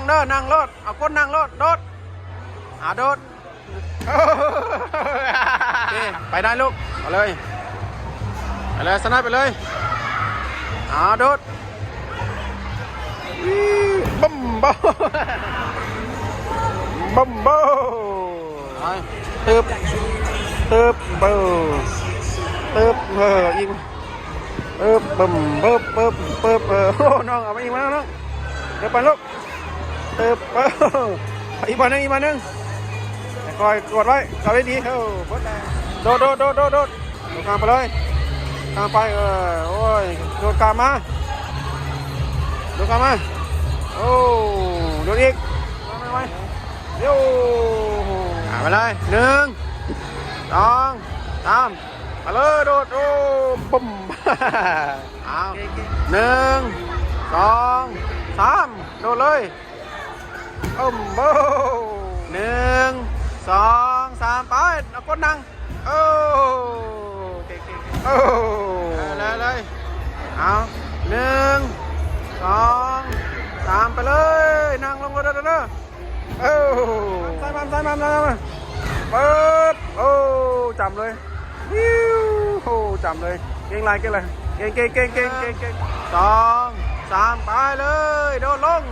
เด้อนั่งรถเอาก้นนั่งรถโดดโดดโอเคไปได้ลูกเอาเลยไปเลยสไนป์ไปเลยโดดบึ้มโบบึ้มโบไปตึบเบอยิงบึ้มโอ้น้องเอาไปอีกมาน้องเดี๋ยวไปลูกอีกมาหนึ่งคอยกดไว้กดไว้ดีโดดกลางไปเลยกลางไปโอ้ยโดดกลางมาโอ้โดดอีกไปเดี๋ยวไปเลย1 2 3ไปเลยโดดโอ้ปุ๊มเอา1 2 3โดดเลยโบ้1 2 3ไปเอาก้นนั่งโอ้โอ้เลยเอา1 2 3ไปเลยนั่งลงเลยเด้อโอ้ใส่มันเปิดโอ้จำเลยวิวโอ้จำเลยเก่งไรเก่ง2 3ไปเลยโดดลง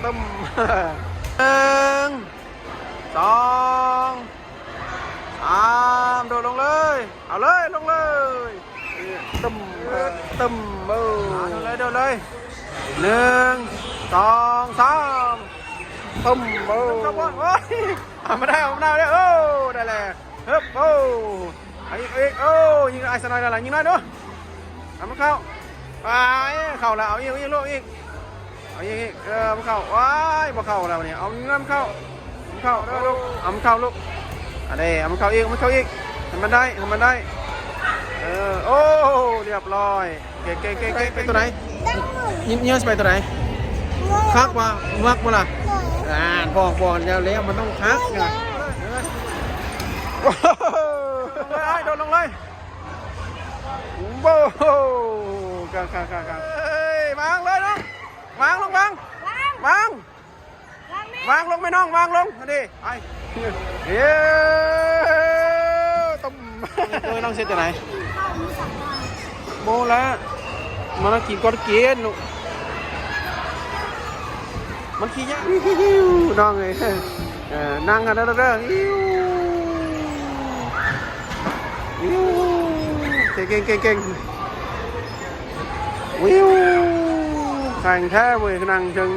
ตึม1 2 3โดดลงเลยเอาเลยลงเลยตึมโดดเลย1 2 3ตึมโอ้เอามาได้โอ้ได้แล้วโอ้อีกโอ้ยิงไอ้สนอยอะไรยิงน้อยด้วยเอามาเข้าไปเข้าแล้วเอาอีกลูกอีกเอาอีกมาเข้าว้ายมาเข้าแล้วเนี่ยเอาเงินเข้าลูกเอามาเข้าลูกอะไรเอามาเข้าอีกทำมันได้โอ้เรียบร้อยเก่งไปตัวไหนยิ้มไปตัวไหนคักมามักมาล่ะบอกแล้วมันต้องคักไงโดนลงเลยโบ้กางวางเลยน้องวางลงไม่น้องวางลงดิไอ้ต้มเลยน้องเสร็จจากไหนโบแล้วมันกินก้อนเกียนมันขี้ยะน้องเลยนั่งกันเด้อเก่งวิวแข่งแท้เว้ยนั่งจึง